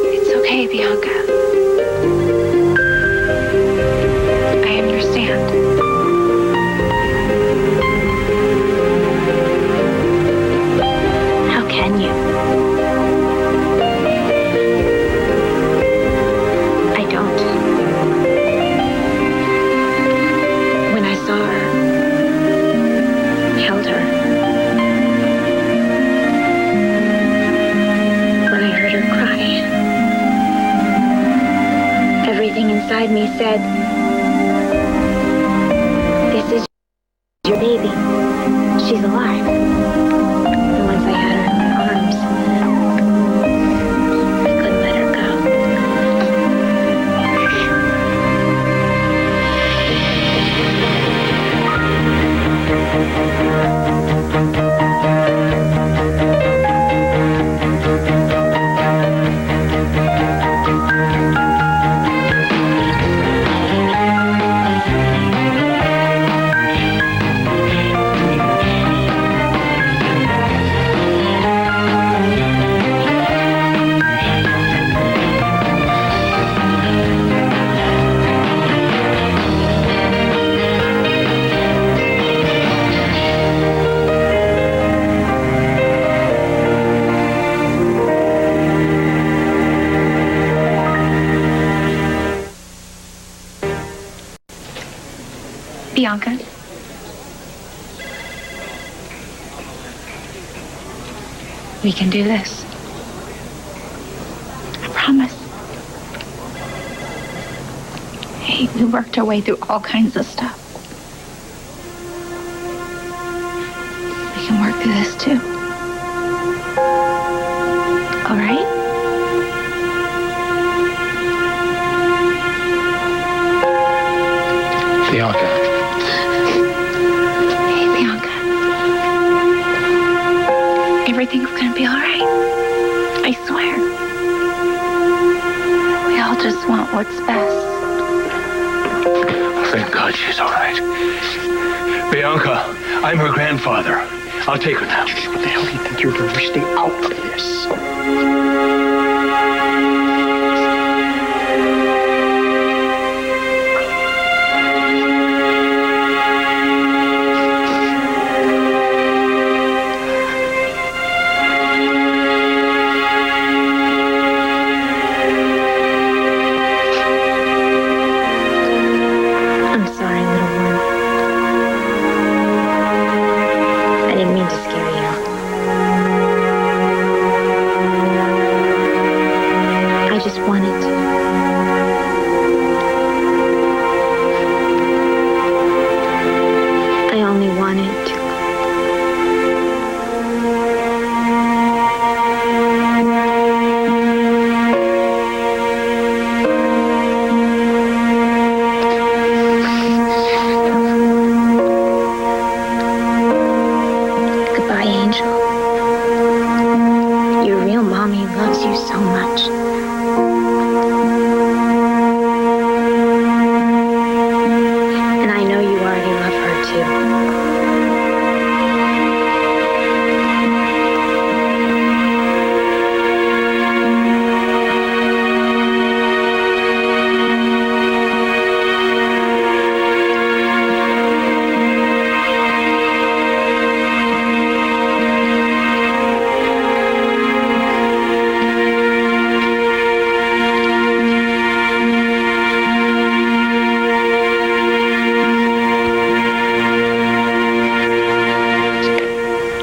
It's okay, Bianca. I understand. How can you? I don't. When I saw her, held her, when I heard her cry, everything inside me said, this is your baby. She's alive. And once I had her in my arms, I couldn't let her go. Bianca? We can do this. I promise. Hey, we worked our way through all kinds of stuff. We can work through this too. All right? Bianca. Everything's gonna be all right. I swear. We all just want what's best. Thank God she's all right. Bianca, I'm her grandfather. I'll take her now. What the hell do you think you're doing? Stay out of this.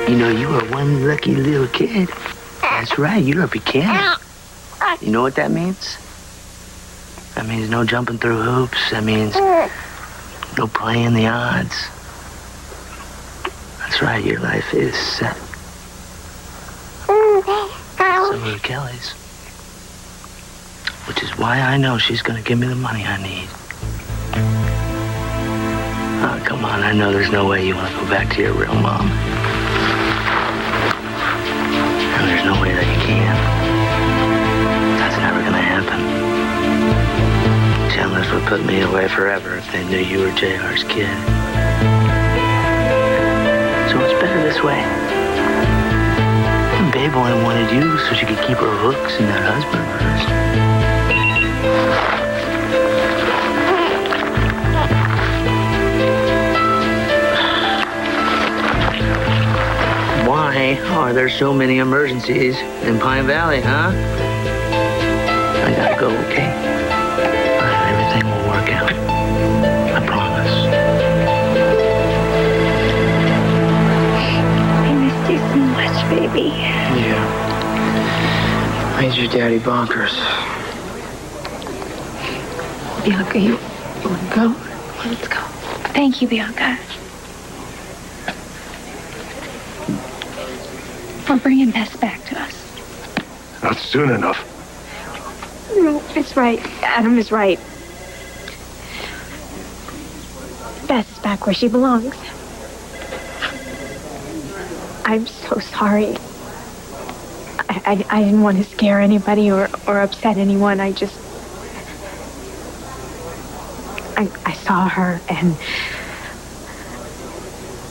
You know, you are one lucky little kid. That's right, you're a pecan. You know what that means? That means no jumping through hoops. That means no playing the odds. That's right, your life is set. So are Kelly's. Which is why I know she's gonna give me the money I need. Oh, come on, I know there's no way you want to go back to your real mom. And there's no way that you can. That's never gonna happen. Chandler's would put me away forever if they knew you were JR's kid. So it's better to this way. Babe only wanted you so she could keep her hooks in that husband of hers. Why are there so many emergencies in Pine Valley, huh? I gotta go, okay? Everything will work out. I promise. I missed you so much, baby. Yeah. Made your daddy bonkers. Bianca, you want to go? Let's go. Thank you, Bianca. For bringing Bess back to us. Not soon enough. No, it's right. Adam is right. Bess is back where she belongs. I'm so sorry. I didn't want to scare anybody or upset anyone. I saw her and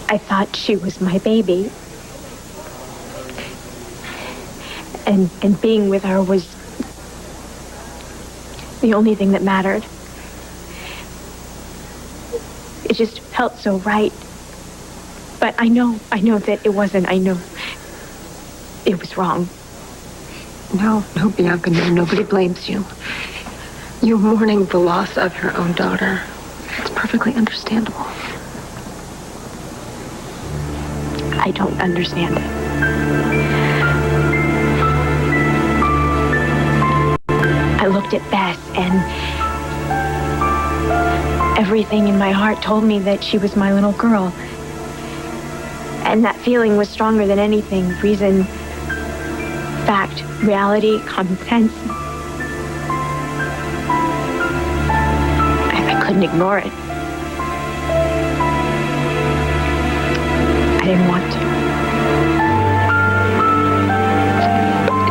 I thought she was my baby. And being with her was the only thing that mattered. It just felt so right. But I know that it wasn't. I know it was wrong. No, Bianca, no, nobody blames you. You're mourning the loss of your own daughter. It's perfectly understandable. I don't understand it. I looked at Bess and everything in my heart told me that she was my little girl. And that feeling was stronger than anything. Reason, fact, reality, common sense. I couldn't ignore it. I didn't want to.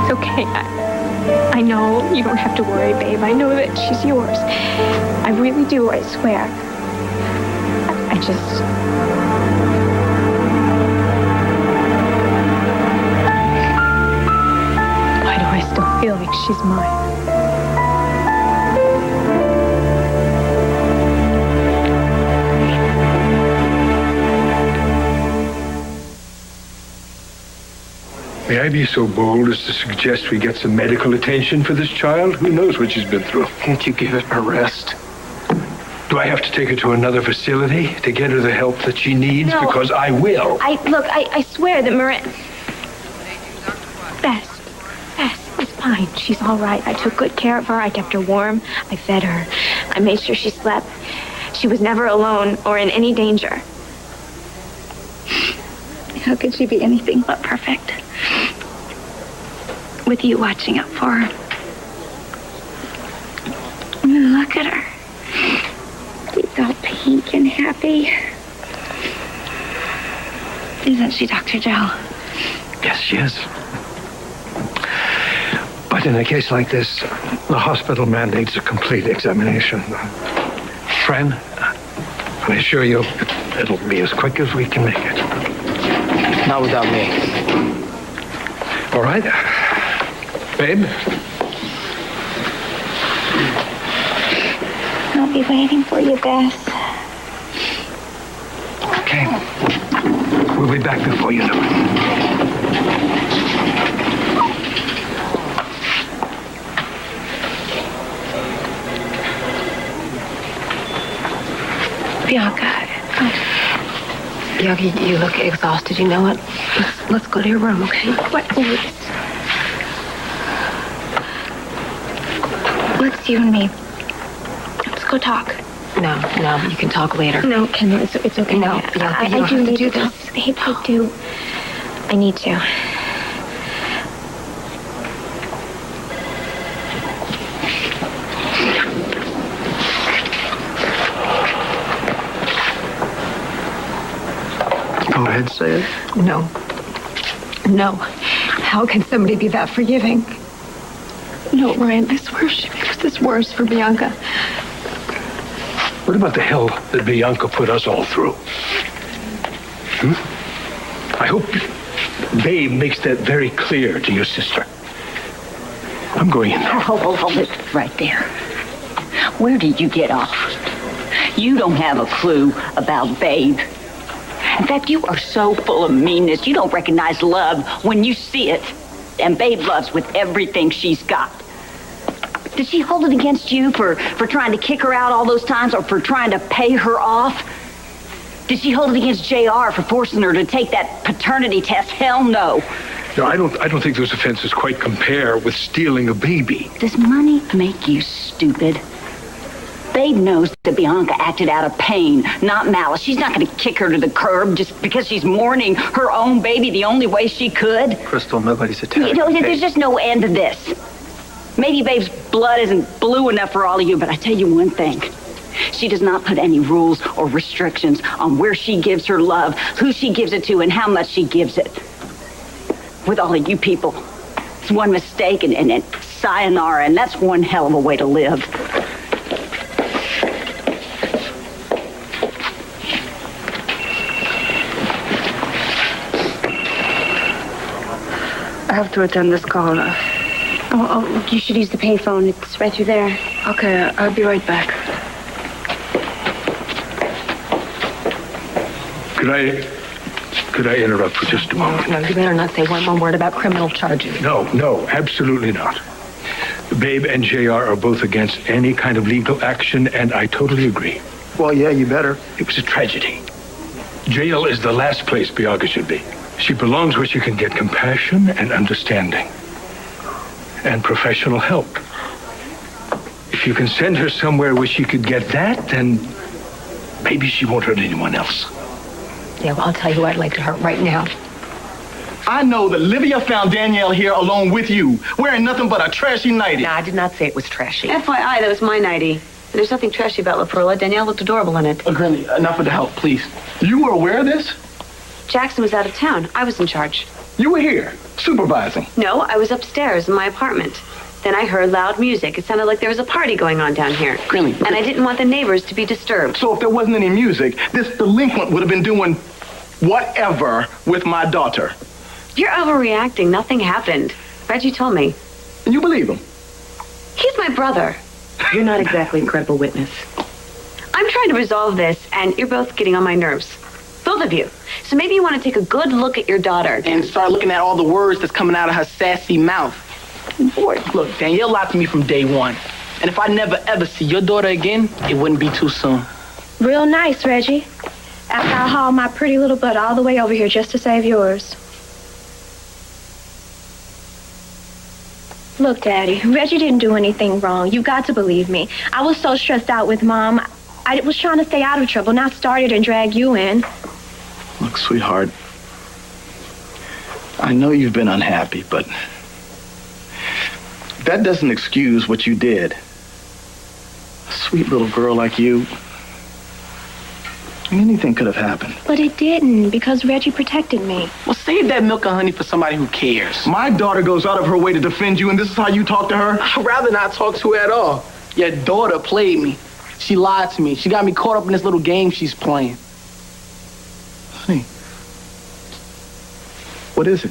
It's okay. I know you don't have to worry, babe. I know that she's yours. I really do, I swear. I just... Why do I still feel like she's mine? May I be so bold as to suggest we get some medical attention for this child? Who knows what she's been through? Can't you give it a rest? Do I have to take her to another facility to get her the help that she needs? No. Because I will. I swear that Bess, it's fine. She's all right. I took good care of her. I kept her warm. I fed her. I made sure she slept. She was never alone or in any danger. How could she be anything but perfect? With you watching out for her. I mean, look at her. She's all pink and happy. Isn't she, Dr. Joe? Yes, she is. But in a case like this, the hospital mandates a complete examination. Fran, I assure you, it'll be as quick as we can make it. Not without me. All right. Babe? I'll be waiting for you, Bess. Okay. We'll be back before you know it. Bianca. Bianca, you look exhausted. You know what? Let's go to your room, okay? What, please? Let's you and me. Let's go talk. No, you can talk later. No, Kendall, it's okay. No, Bianca, you don't do have to need do to this. talk. Babe, I do. I need to. Go ahead, say it. No. How can somebody be that forgiving? No, Ryan, I swear she makes this worse for Bianca. What about the hell that Bianca put us all through? I hope Babe makes that very clear to your sister. I'm going in there. Hold it right there. Where did you get off? You don't have a clue about Babe. In fact, you are so full of meanness, you don't recognize love when you see it. And Babe loves with everything she's got. Did she hold it against you for trying to kick her out all those times or for trying to pay her off? Did she hold it against JR for forcing her to take that paternity test? Hell no. No, I don't think those offenses quite compare with stealing a baby. Does money make you stupid? Babe knows that Bianca acted out of pain, not malice. She's not going to kick her to the curb just because she's mourning her own baby the only way she could. Crystal, nobody's attacking. You know, there's just no end to this. Maybe Babe's blood isn't blue enough for all of you, but I tell you one thing. She does not put any rules or restrictions on where she gives her love, who she gives it to, and how much she gives it. With all of you people, it's one mistake and sayonara, and that's one hell of a way to live. I have to attend this call. Oh, you should use the payphone. It's right through there. Okay, I'll be right back. Could I interrupt for just a moment? No, you better not say one more word about criminal charges. No, absolutely not. Babe and JR are both against any kind of legal action, and I totally agree. Well, yeah, you better. It was a tragedy. Jail is the last place Bianca should be. She belongs where she can get compassion and understanding and professional help. If you can send her somewhere where she could get that, then maybe she won't hurt anyone else. Yeah, well, I'll tell you who I'd like to hurt right now. I know that Livia found Danielle here along with you, wearing nothing but a trashy nightie. No, I did not say it was trashy. FYI, that was my nightie. There's nothing trashy about La Perla. Danielle looked adorable in it. Granny, enough of the help, please. You were aware of this? Jackson was out of town. I was in charge. You were here, supervising. No, I was upstairs in my apartment. Then I heard loud music. It sounded like there was a party going on down here. Granny. And I didn't want the neighbors to be disturbed. So if there wasn't any music, this delinquent would have been doing whatever with my daughter. You're overreacting. Nothing happened. Reggie told me. And you believe him? He's my brother. You're not exactly a credible witness. I'm trying to resolve this, and you're both getting on my nerves. Both of you. So maybe you want to take a good look at your daughter. And start looking at all the words that's coming out of her sassy mouth. Boy, look, Danielle lied to me from day one. And if I never ever see your daughter again, it wouldn't be too soon. Real nice, Reggie. After I hauled my pretty little butt all the way over here just to save yours. Look, Daddy, Reggie didn't do anything wrong. You got to believe me. I was so stressed out with Mom. I was trying to stay out of trouble, not start it and drag you in. Look, sweetheart, I know you've been unhappy, but that doesn't excuse what you did. A sweet little girl like you, anything could have happened. But it didn't, because Reggie protected me. Well, save that milk and honey for somebody who cares. My daughter goes out of her way to defend you, and this is how you talk to her? I'd rather not talk to her at all. Your daughter played me. She lied to me. She got me caught up in this little game she's playing. Honey, what is it?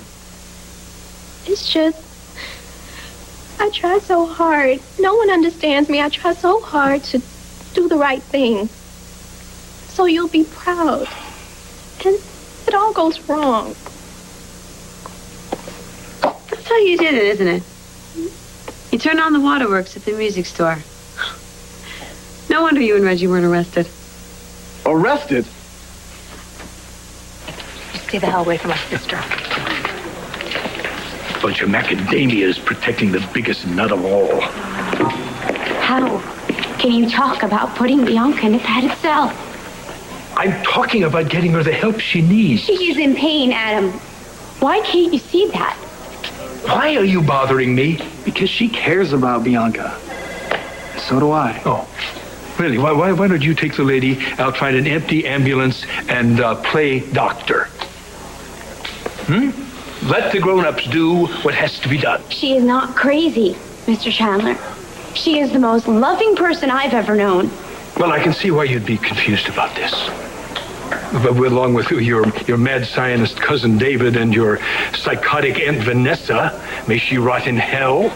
It's just, I try so hard. No one understands me. I try so hard to do the right thing. So you'll be proud. And it all goes wrong. That's how you did it, isn't it? You turned on the waterworks at the music store. No wonder you and Reggie weren't arrested. Arrested? Stay the hell away from my sister. Bunch of macadamias protecting the biggest nut of all. How can you talk about putting Bianca in a padded cell? I'm talking about getting her the help she needs. She is in pain, Adam. Why can't you see that? Why are you bothering me? Because she cares about Bianca. So do I. Oh, really? Why don't you take the lady out, find an empty ambulance, and play doctor? Let the grown-ups do what has to be done. She is not crazy, Mr. Chandler. She is the most loving person I've ever known. Well, I can see why you'd be confused about this. along with your mad scientist cousin David and your psychotic Aunt Vanessa. May she rot in hell.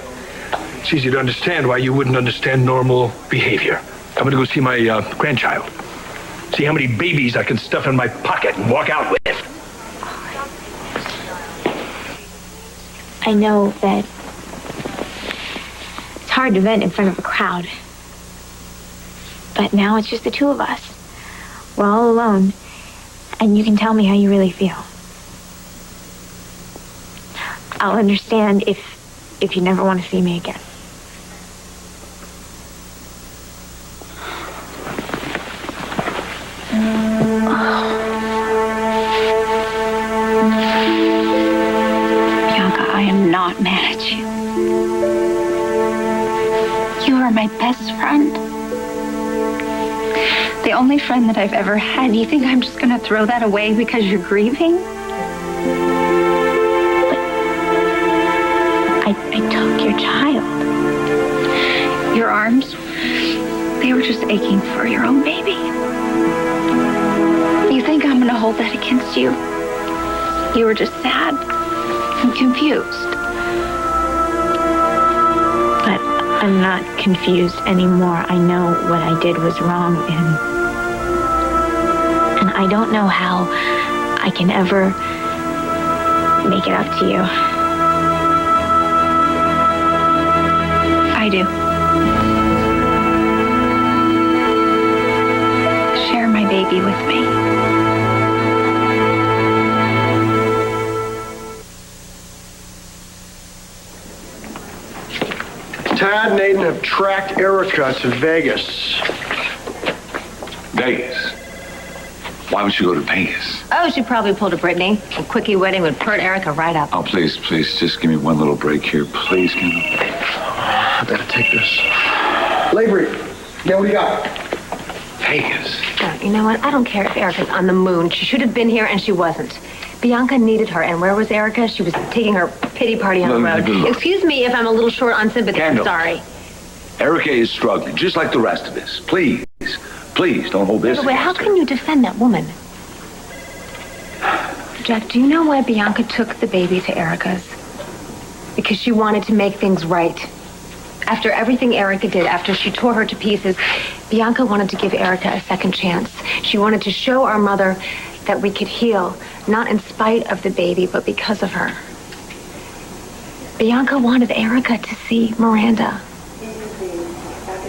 It's easy to understand why you wouldn't understand normal behavior. I'm going to go see my grandchild. See how many babies I can stuff in my pocket and walk out with. I know that it's hard to vent in front of a crowd. But now it's just the two of us. We're all alone. And you can tell me how you really feel. I'll understand if you never want to see me again. Bianca, I am not mad at you. You are my best friend. The only friend that I've ever had. You think I'm just going to throw that away because you're grieving? But I took your child. Your arms, they were just aching for your own baby. You think I'm going to hold that against you? You were just sad and confused. But I'm not confused anymore. I know what I did was wrong, and I don't know how I can ever make it up to you. I do. Share my baby with me. Tad and Aiden have tracked Erica to Vegas. Vegas? Why would you go to Vegas? Oh, she probably pulled a Brittany. A quickie wedding would pert Erica right up. Oh, please, just give me one little break here. Please, Kendall. I better take this. Lavery, yeah, what do you got? Vegas? Oh, you know what? I don't care if Erica's on the moon. She should have been here, and she wasn't. Bianca needed her, and where was Erica? She was taking her pity party on the road. Excuse me if I'm a little short on sympathy. Kendall. I'm sorry. Erica is struggling, just like the rest of us. Please, don't hold this. Wait, how can you defend that woman? Jack, do you know why Bianca took the baby to Erica's? Because she wanted to make things right. After everything Erica did, after she tore her to pieces, Bianca wanted to give Erica a second chance. She wanted to show our mother that we could heal, not in spite of the baby, but because of her. Bianca wanted Erica to see Miranda.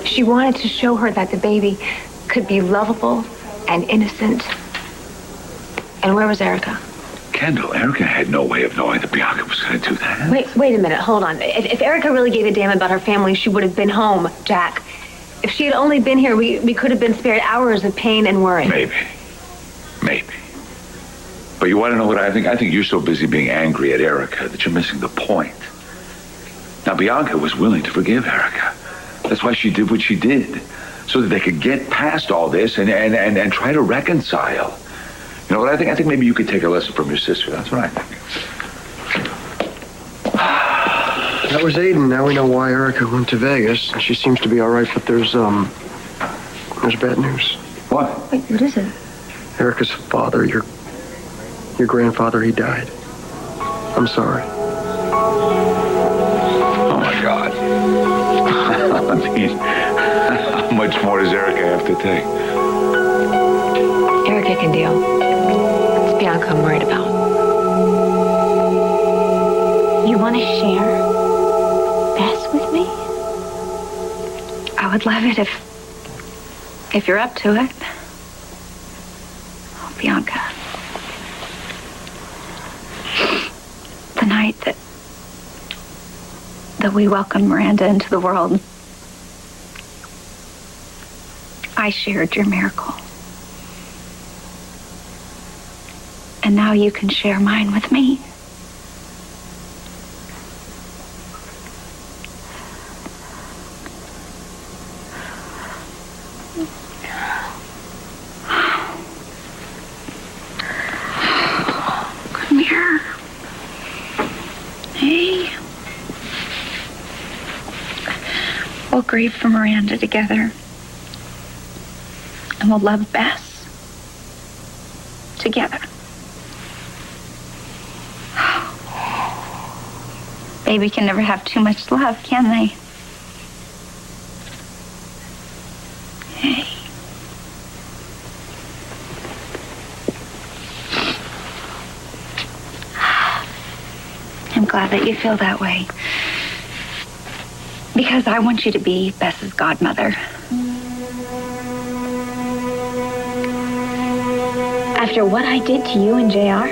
She wanted to show her that the baby could be lovable and innocent. And where was Erica? Kendall, Erica had no way of knowing that Bianca was going to do that. Wait a minute. Hold on. If Erica really gave a damn about her family, she would have been home, Jack. If she had only been here, we could have been spared hours of pain and worry. Maybe. But you want to know what I think? I think you're so busy being angry at Erica that you're missing the point. Now, Bianca was willing to forgive Erica. That's why she did what she did, so that they could get past all this and try to reconcile. You know what I think? I think maybe you could take a lesson from your sister. That's what I think. That was Aiden. Now we know why Erica went to Vegas. She seems to be all right, but there's bad news. What? Wait, what is it? Erica's father, your grandfather, he died. I'm sorry. Oh, my God. I mean, how much more does Erica have to take? Erica can deal. It's Bianca I'm worried about. You want to share Bess with me? I would love it if you're up to it. Oh, Bianca. The night that we welcomed Miranda into the world, I shared your miracle. And now you can share mine with me. Come here. Hey. We'll grieve for Miranda together. And we'll love Bess. together. Baby can never have too much love, can they? Hey. I'm glad that you feel that way. Because I want you to be Bess's godmother. After what I did to you and JR,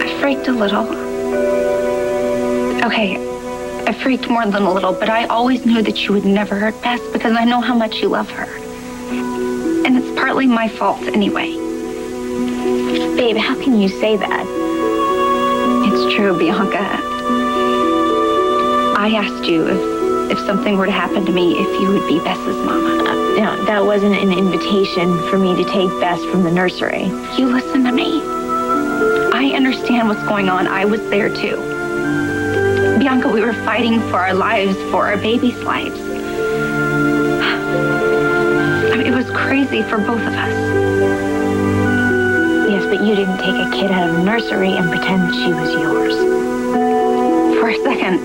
I freaked a little. Okay, I freaked more than a little, but I always knew that you would never hurt Bess because I know how much you love her. And it's partly my fault anyway. Babe, how can you say that? It's true, Bianca. I asked you if something were to happen to me, if you would be Bess's mama. No, that wasn't an invitation for me to take Bess from the nursery. You listen to me. I understand what's going on. I was there too. Bianca, we were fighting for our lives, for our babies' lives. I mean, it was crazy for both of us. Yes, but you didn't take a kid out of the nursery and pretend that she was yours. For a second,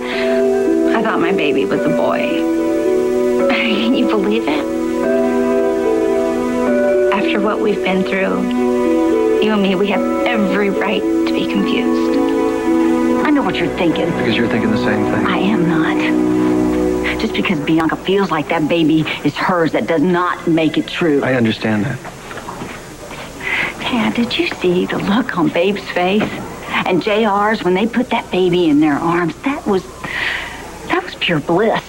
I thought my baby was a boy. Can you believe it? After what we've been through, you and me, we have every right to be confused. I know what you're thinking. Because you're thinking the same thing. I am not. Just because Bianca feels like that baby is hers, that does not make it true. I understand that. Dad, did you see the look on Babe's face? And JR's when they put that baby in their arms? That was pure bliss.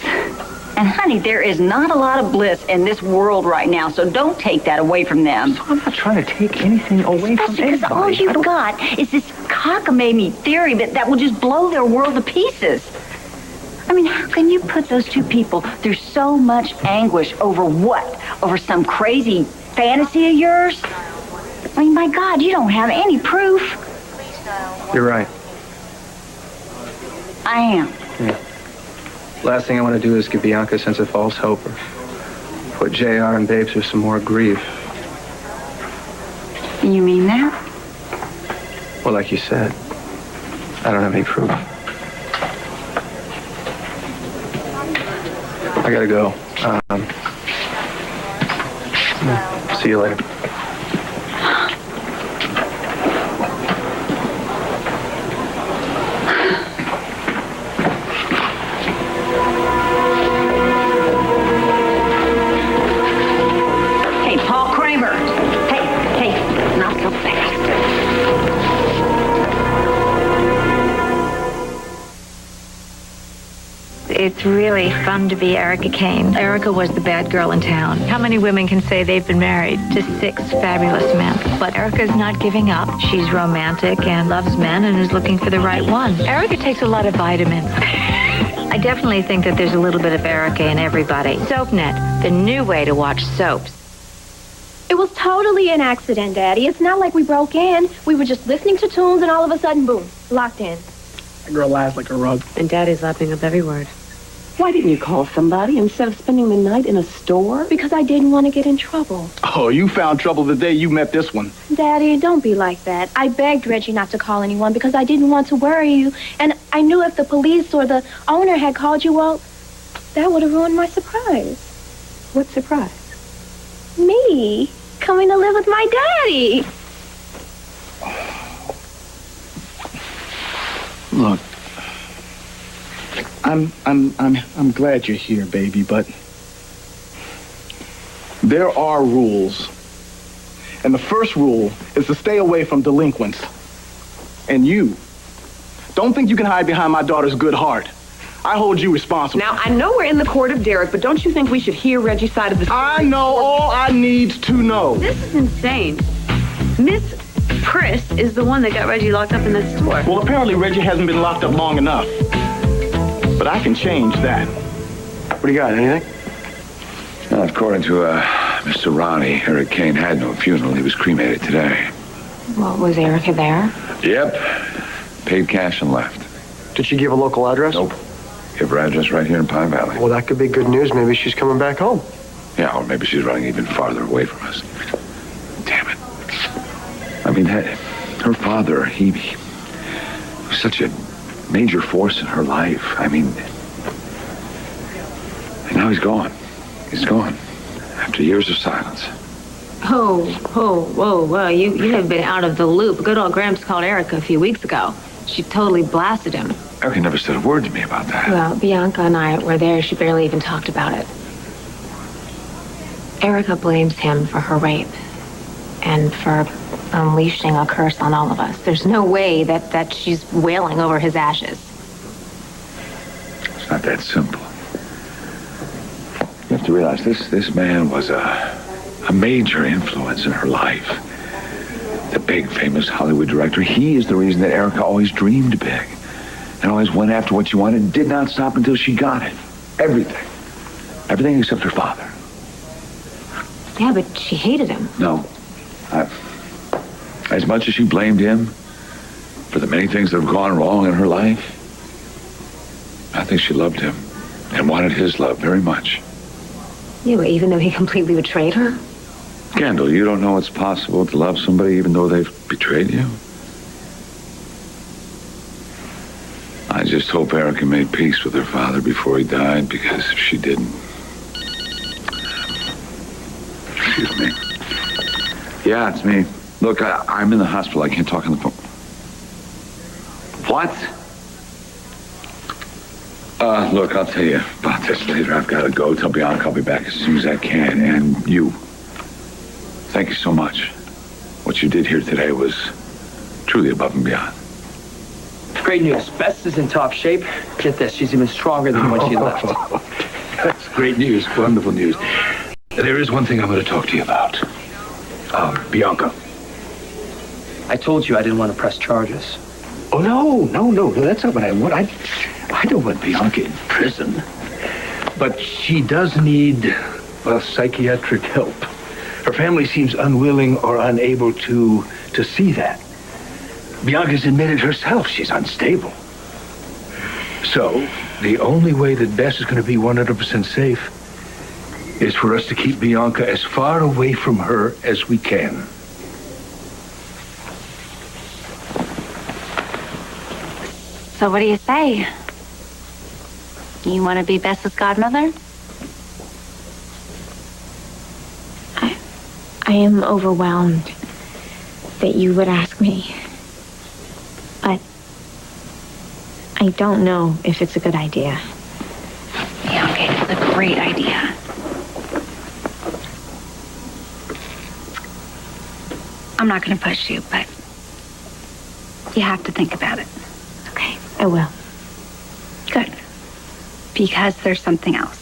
And honey, there is not a lot of bliss in this world right now, so don't take that away from them. I'm not trying to take anything away from anybody. Because all you've got is this cockamamie theory that will just blow their world to pieces. I mean, how can you put those two people through so much anguish over what? Over some crazy fantasy of yours? I mean, my God, you don't have any proof. You're right. I am. Yeah. Last thing I want to do is give Bianca a sense of false hope or put JR and Babe through some more grief. You mean that? Well, like you said, I don't have any proof. I gotta go. See you later. It's really fun to be Erica Kane. Erica was the bad girl in town. How many women can say they've been married to 6 fabulous men? But Erica's not giving up. She's romantic and loves men and is looking for the right one. Erica takes a lot of vitamins. I definitely think that there's a little bit of Erica in everybody. SoapNet, the new way to watch soaps. It was totally an accident, Daddy. It's not like we broke in. We were just listening to tunes and all of a sudden, boom, locked in. That girl lies like a rug. And Daddy's lapping up every word. Why didn't you call somebody instead of spending the night in a store? Because I didn't want to get in trouble. Oh, you found trouble the day you met this one. Daddy, don't be like that. I begged Reggie not to call anyone because I didn't want to worry you. And I knew if the police or the owner had called you, well, that would have ruined my surprise. What surprise? Me coming to live with my daddy. Look, I'm glad you're here, baby, but there are rules. And the first rule is to stay away from delinquents. And you, don't think you can hide behind my daughter's good heart. I hold you responsible. Now, I know we're in the court of Derek, but don't you think we should hear Reggie's side of the story? I know all I need to know. This is insane. Miss Priss is the one that got Reggie locked up in that store. Well, apparently Reggie hasn't been locked up long enough. But I can change that. What do you got, anything? Well, according to Mr. Ronnie, Eric Kane had no funeral. He was cremated today. Well, was Erica there? Yep. Paid cash and left. Did she give a local address? Nope. Give her address right here in Pine Valley. Well, that could be good news. Maybe she's coming back home. Yeah, or maybe she's running even farther away from us. Damn it. Her father, he was such a major force in her life. I mean, and now he's gone. He's gone after years of silence. Oh, whoa. You have been out of the loop. Good old Gramps called Erica a few weeks ago. She totally blasted him. Erica never said a word to me about that. Well, Bianca and I were there. She barely even talked about it. Erica blames him for her rape and for unleashing a curse on all of us. There's no way that she's wailing over his ashes. It's not that simple. You have to realize this man was a major influence in her life. The big, famous Hollywood director. He is the reason that Erica always dreamed big and always went after what she wanted and did not stop until she got it. Everything. Everything except her father. Yeah, but she hated him. No. As much as she blamed him for the many things that have gone wrong in her life, I think she loved him and wanted his love very much. Yeah, but even though he completely betrayed her? Kendall, you don't know it's possible to love somebody even though they've betrayed you? I just hope Erica made peace with her father before he died, because if she didn't... Excuse me. Yeah, it's me. Look, I'm in the hospital. I can't talk on the phone. What? Look, I'll tell you about this later. I've got to go. Tell Bianca I'll be back as soon as I can. And you, thank you so much. What you did here today was truly above and beyond. Great news. Bess is in top shape. Get this, she's even stronger than when she left. That's great news. Wonderful news. There is one thing I'm going to talk to you about. Bianca. I told you I didn't want to press charges. Oh, no. That's not what I want. I don't want Bianca in prison. But she does need psychiatric help. Her family seems unwilling or unable to see that. Bianca's admitted herself she's unstable. So, the only way that Bess is going to be 100% safe is for us to keep Bianca as far away from her as we can. So what do you say? You want to be Bess's godmother? I am overwhelmed that you would ask me. But I don't know if it's a good idea. Yeah, okay, it's a great idea. I'm not going to push you, but you have to think about it. Okay, I will. Good. Because there's something else.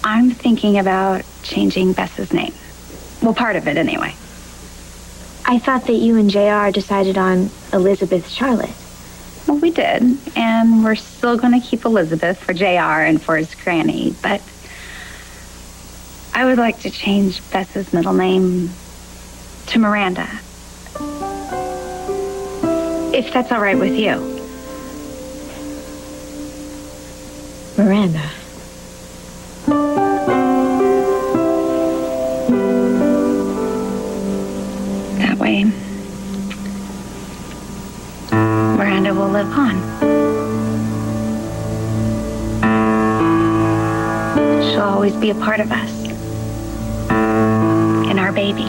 I'm thinking about changing Bess's name. Well, part of it anyway. I thought that you and JR decided on Elizabeth Charlotte. Well, we did, and we're still going to keep Elizabeth for JR and for his granny, but I would like to change Bess's middle name to Miranda. If that's all right with you. Miranda. That way, Miranda will live on. She'll always be a part of us. And our baby.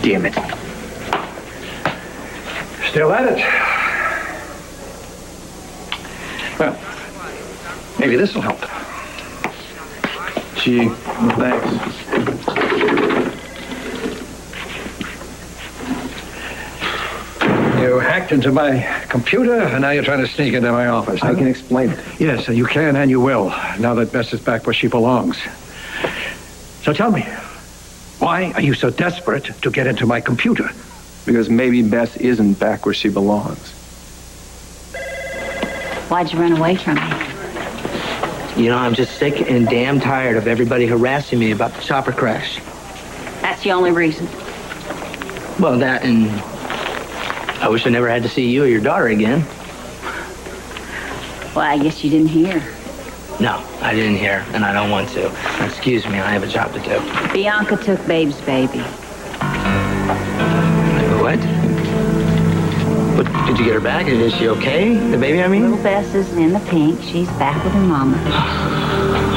Damn it. Still at it. Well, maybe this will help. Gee, thanks. You hacked into my computer, and now you're trying to sneak into my office. I can explain it. Yes, you can and you will, now that Bess is back where she belongs. So tell me, why are you so desperate to get into my computer? Because maybe Bess isn't back where she belongs. Why'd you run away from me? You know, I'm just sick and damn tired of everybody harassing me about the chopper crash. That's the only reason. Well, that and I wish I never had to see you or your daughter again. Well, I guess you didn't hear. No, I didn't hear, and I don't want to. Excuse me, I have a job to do. Bianca took Babe's baby. What? But did you get her back? Is she okay? The baby, I mean? Little Bess is in the pink. She's back with her mama.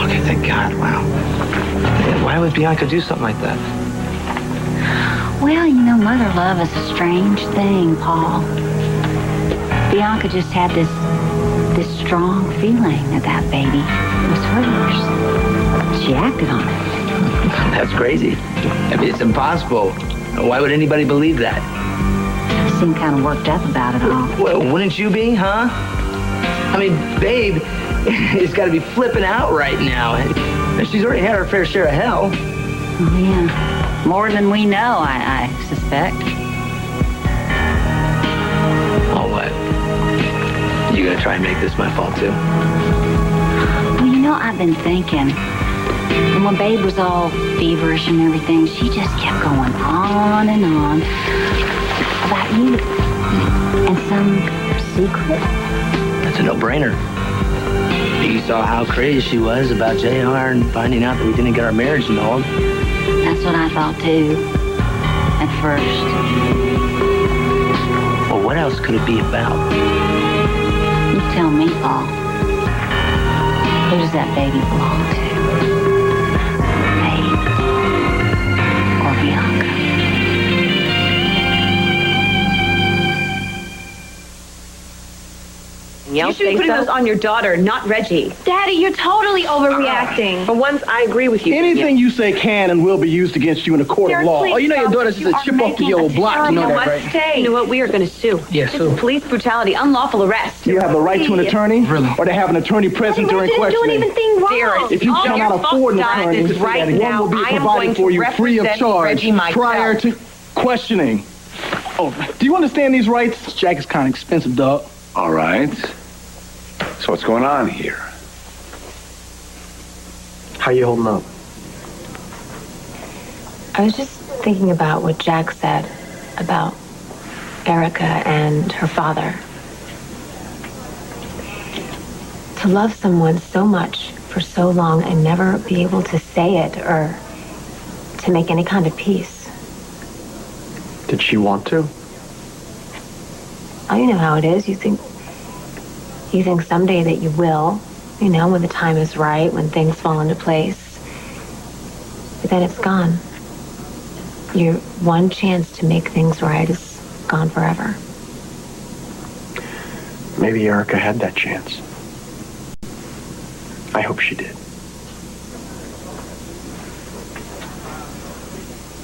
Okay, thank God. Wow. Why would Bianca do something like that? Well, you know, mother love is a strange thing, Paul. Bianca just had this strong feeling that baby was hers. She acted on it. That's crazy. I mean, it's impossible. Why would anybody believe that? She seemed kind of worked up about it all. Well, wouldn't you be, huh? I mean, Babe has got to be flipping out right now. And she's already had her fair share of hell. Yeah. More than we know, I suspect. Oh, what? You gonna try and make this my fault, too? Well, you know, I've been thinking, when Babe was all feverish and everything, she just kept going on and on about you and some secret. That's a no-brainer. You saw how crazy she was about JR and finding out that we didn't get our marriage annulled. That's what I thought, too, at first. Well, what else could it be about? You tell me, Paul. Who does that baby belong to? Babe or Bianca? You should be putting those on your daughter, not Reggie. Daddy, you're totally overreacting. For once, I agree with you. Anything you say can and will be used against you in a court of law. Oh, you know your daughter's just a chip off the old block. You know that, right? You know what? We are going to sue. Yes, This is police brutality, unlawful arrest. Do you have the right to an attorney? Really? Or to have an attorney present during didn't do questioning? anything wrong. Dearest, If you all cannot your afford an fault attorney, is right one now. will be I am provided going for to you free of represent charge Reggie myself. prior to questioning. Oh, do you understand these rights? This jacket's kind of expensive, dog. All right. So what's going on here? How you holding up? I was just thinking about what Jack said about Erica and her father. To love someone so much for so long and never be able to say it or to make any kind of peace. Did she want to? Oh, you know how it is. You think someday that you will, you know, when the time is right, when things fall into place. But then it's gone. Your one chance to make things right is gone forever. Maybe Erica had that chance. I hope she did.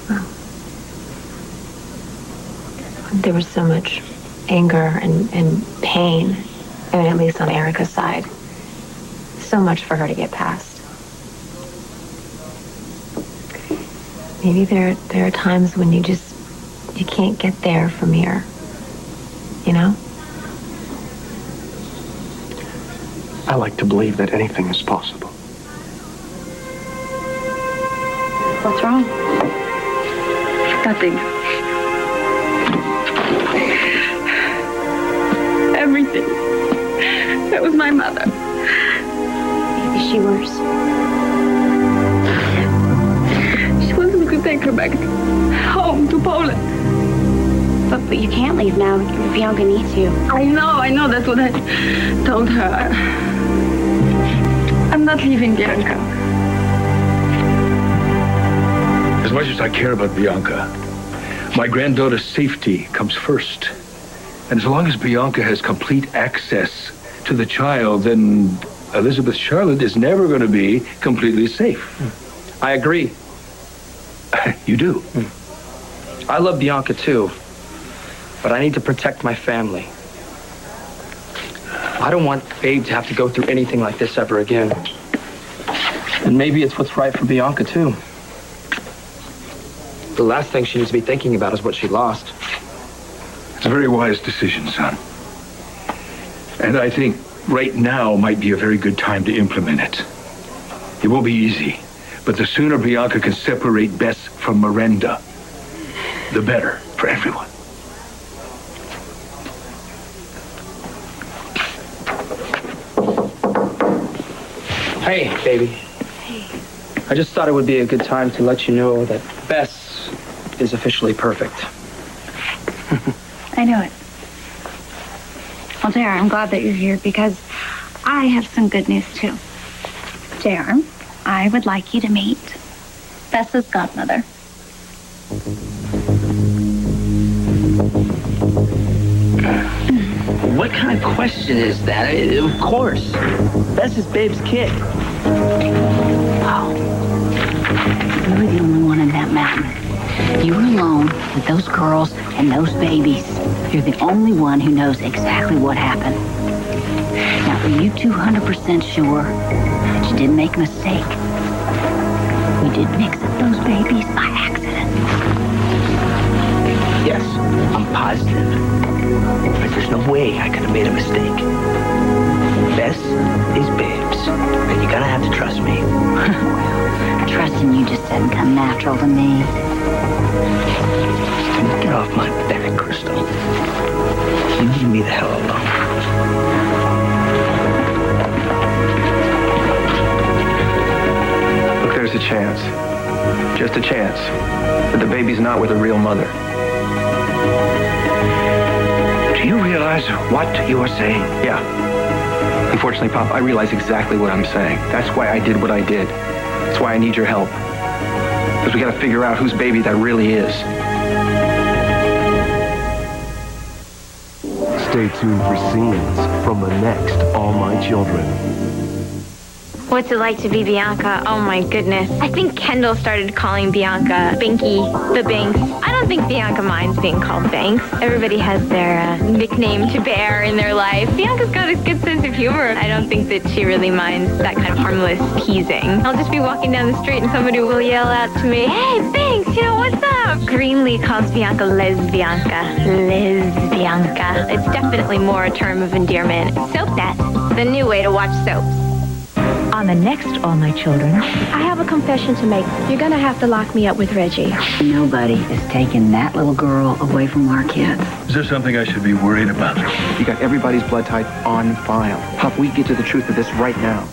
Well, there was so much anger and pain. I mean, at least on Erica's side. So much for her to get past. Maybe there are times when you can't get there from here. You know? I like to believe that anything is possible. What's wrong? Nothing. Everything. That was my mother. Is she worse? She wants me to take her back home to Poland. But you can't leave now. Bianca needs you. I know. That's what I told her. I'm not leaving Bianca. As much as I care about Bianca, my granddaughter's safety comes first. And as long as Bianca has complete access to the child, then Elizabeth Charlotte is never going to be completely safe. I agree. You do? I love Bianca too, but I need to protect my family. I don't want Babe to have to go through anything like this ever again. And maybe it's what's right for Bianca too. The last thing she needs to be thinking about is what she lost. It's a very wise decision, son. And I think right now might be a very good time to implement it. It won't be easy, but the sooner Bianca can separate Bess from Miranda, the better for everyone. Hey, baby. Hey. I just thought it would be a good time to let you know that Bess is officially perfect. I know it. Well, JR, I'm glad that you're here because I have some good news, too. JR, I would like you to meet Bess's godmother. What kind of question is that? Of course. Bess is Babe's kid. Oh. You were the only one in that mountain. You were alone with those girls and those babies. You're the only one who knows exactly what happened. Now, are you 200% sure that you didn't make a mistake? You did mix up those babies by accident. Yes, I'm positive. But there's no way I could have made a mistake. Bess is Babe's, and you're gonna have to trust me. Well, trusting you just doesn't come natural to me. Get off my back, Crystal. You leave me the hell alone. Look, there's a chance. Just a chance. That the baby's not with a real mother. Do you realize what you are saying? Yeah. Unfortunately, Pop, I realize exactly what I'm saying. That's why I did what I did. That's why I need your help. Because we gotta figure out whose baby that really is. Stay tuned for scenes from the next All My Children. What's it like to be Bianca? Oh my goodness. I think Kendall started calling Bianca Binky, the Binks. I don't think Bianca minds being called Banks. Everybody has their nickname to bear in their life. Bianca's got a good sense of humor. I don't think that she really minds that kind of harmless teasing. I'll just be walking down the street and somebody will yell out to me, "Hey, Binks, you know, what's up?" Greenlee calls Bianca Lesbianca. Lesbianca. It's definitely more a term of endearment. SoapNet, the new way to watch soaps. On the next All My Children. I have a confession to make. You're gonna have to lock me up with Reggie. Nobody is taking that little girl away from our kids. Is there something I should be worried about? You got everybody's blood type on file. Pop, we get to the truth of this right now.